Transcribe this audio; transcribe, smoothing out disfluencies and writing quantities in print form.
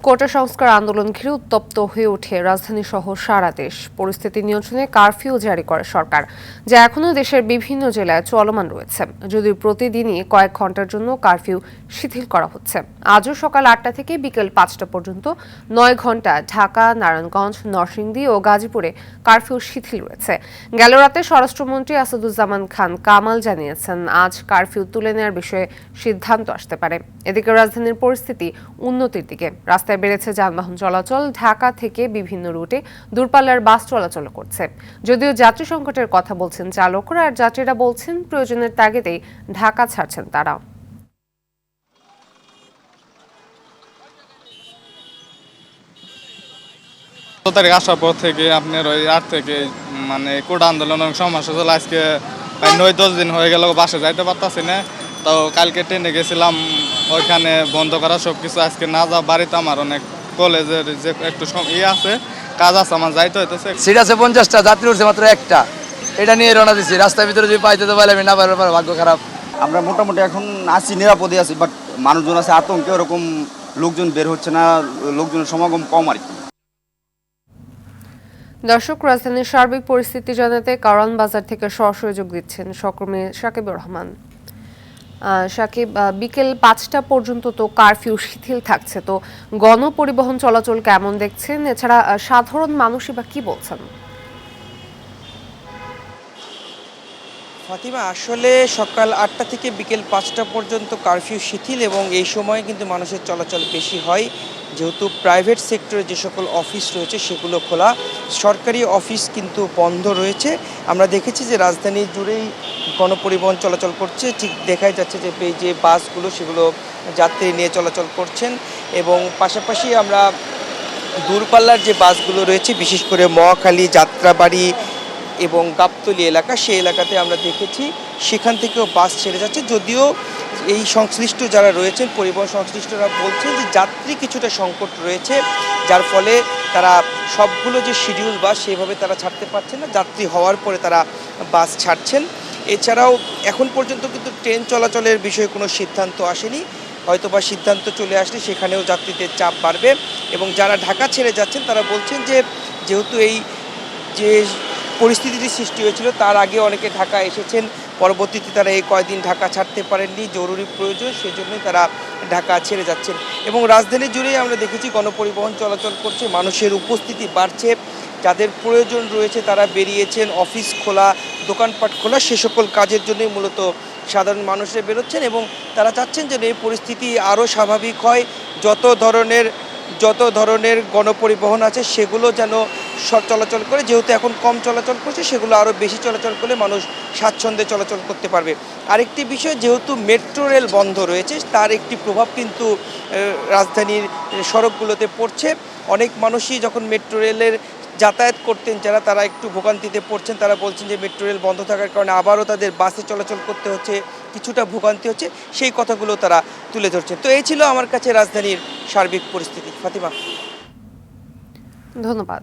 কোটা সংস্কার আন্দোলন ঘিরে উত্তপ্ত হয়ে ওঠে রাজধানী সহ সারা দেশ। পরিস্থিতি নিয়ন্ত্রণে কারফিউ জারি করে সরকার, যা এখনও দেশের বিভিন্ন জেলায় চলমান রয়েছে। যদিও প্রতিদিনই কয়েক ঘন্টার জন্য কারফিউ শিথিল করা হচ্ছে। আজও সকাল ৮টা থেকে বিকেল ৫টা পর্যন্ত ৯ ঘন্টা ঢাকা, নারায়ণগঞ্জ, নরসিংদী ও গাজীপুরে কারফিউ শিথিল রয়েছে। গেল রাতে স্বরাষ্ট্রমন্ত্রী আসাদুজ্জামান খান কামাল জানিয়েছেন, আজ কারফিউ তুলে নেওয়ার বিষয়ে সিদ্ধান্ত আসতে পারে। এদিকে রাজধানীর পরিস্থিতি উন্নতির দিকে। রাস্তায় বেড়েছে যানবাহন চলাচল। ঢাকা থেকে বিভিন্ন রুটে দূরপাল্লার বাস চলাচল করছে। যদিও যাত্রী সংকটের কথা বলছেন চালকরা, আর যাত্রীরা বলছেন প্রয়োজনের তাগিদেই ঢাকা ছাড়ছেন তারা। ১৪ তারিখ আসার পর থেকে আপনার ওই ৮ থেকে কোটা আন্দোলন সমস্যা চলে। আজকে ৯-১০ দিন হয়ে গেল বাসে যাইতে পারতাছি না। তো কালকে ট্রেনে গেছিলাম, ওইখানে বন্ধ করা সব কিছু। আজকে না যা বাড়িতে আমার অনেক কলেজের যে একটু আছে, কাজ আছে, আমার যাইতে হইতেছে। সিট আছে 50টা, যাত্রী উঠছে মাত্র একটা। এটা নিয়ে রওনা দিচ্ছি। রাস্তার ভিতরে যদি পাইতে তো পারলাম না, পারবার ভাগ্য খারাপ। আমরা মোটামুটি এখন আছি, নিরাপদে আছি, বাট মানুষজন আছে আতঙ্কে, ওরকম লোকজন বের হচ্ছে না, লোকজনের সমাগম কম আর কি। দর্শক, রাজধানীর সার্বিক পরিস্থিতি জানাতে কারওয়ান বাজার থেকে সরাসরি যোগ দিচ্ছেন সহকর্মী সাকিবুর রহমান। সাকিব, বিকেল ৫টা পর্যন্ত তো কারফিউ শিথিল থাকছে, তো গণপরিবহন চলাচল কেমন দেখছেন? এছাড়া সাধারণ মানুষই বা কি বলছেন? ফাতিমা, আসলে সকাল ৮টা থেকে বিকেল ৫টা পর্যন্ত কারফিউ শিথিল এবং এই সময় কিন্তু মানুষের চলাচল বেশি হয়, যেহেতু প্রাইভেট সেক্টরে যে সকল অফিস রয়েছে সেগুলো খোলা, সরকারি অফিস কিন্তু বন্ধ রয়েছে। আমরা দেখেছি যে রাজধানী জুড়েই গণপরিবহন চলাচল করছে। ঠিক দেখাই যাচ্ছে যে এই যে বাসগুলো সেগুলো যাত্রী নিয়ে চলাচল করছেন, এবং পাশাপাশি আমরা দূরপাল্লার যে বাসগুলো রয়েছে, বিশেষ করে মহাখালী, যাত্রাবাড়ি এবং গাবতলী এলাকা, সেই এলাকাতে আমরা দেখেছি সেখান থেকেও বাস ছেড়ে যাচ্ছে। যদিও এই সংশ্লিষ্ট যারা রয়েছেন, পরিবহন সংশ্লিষ্টরা বলছেন যে যাত্রী কিছুটা সংকট রয়েছে, যার ফলে তারা সবগুলো যে শিডিউল বাস সেইভাবে তারা ছাড়তে পারছেন না, যাত্রী হওয়ার পরে তারা বাস ছাড়ছেন। এছাড়াও এখন পর্যন্ত কিন্তু ট্রেন চলাচলের বিষয়ে কোনো সিদ্ধান্ত আসেনি। হয়তোবা সিদ্ধান্ত চলে আসলে সেখানেও যাত্রীদের চাপ বাড়বে, এবং যারা ঢাকা ছেড়ে যাচ্ছেন তারা বলছেন যে যেহেতু এই যে পরিস্থিতিটি সৃষ্টি হয়েছিল তার আগে অনেকে ঢাকা এসেছেন, পরবর্তীতে তারা এই কয়েকদিন ঢাকা ছাড়তে পারেননি, জরুরি প্রয়োজন, সেজন্যই তারা ঢাকা ছেড়ে যাচ্ছেন। এবং রাজধানী জুড়েই আমরা দেখেছি গণপরিবহন চলাচল করছে, মানুষের উপস্থিতি বাড়ছে, যাদের প্রয়োজন রয়েছে তারা বেরিয়েছেন, অফিস খোলা, দোকানপাট খোলা, সে সকল কাজের জন্যই মূলত সাধারণ মানুষরা বেরোচ্ছেন, এবং তারা চাচ্ছেন যেন এই পরিস্থিতি আরও স্বাভাবিক হয়। যত ধরনের গণপরিবহন আছে সেগুলো যেন চলাচল করে, যেহেতু এখন কম চলাচল করছে, সেগুলো আরও বেশি চলাচল করলে মানুষ স্বাচ্ছন্দ্যে চলাচল করতে পারবে। আরেকটি বিষয়, যেহেতু মেট্রো রেল বন্ধ রয়েছে, তার একটি প্রভাব কিন্তু রাজধানীর সড়কগুলোতে পড়ছে। অনেক মানুষই যখন মেট্রো রেলের যাতায়াত করতেন যারা, তারা একটু ভোগান্তিতে পড়ছেন। তারা বলছেন যে মেট্রো রেল বন্ধ থাকার কারণে আবারও তাদের বাসে চলাচল করতে হচ্ছে, কিছুটা ভোগান্তি হচ্ছে, সেই কথাগুলো তারা তুলে ধরছেন। তো এই ছিল আমার কাছে রাজধানীর সার্বিক পরিস্থিতি। ফাতিমা, ধন্যবাদ।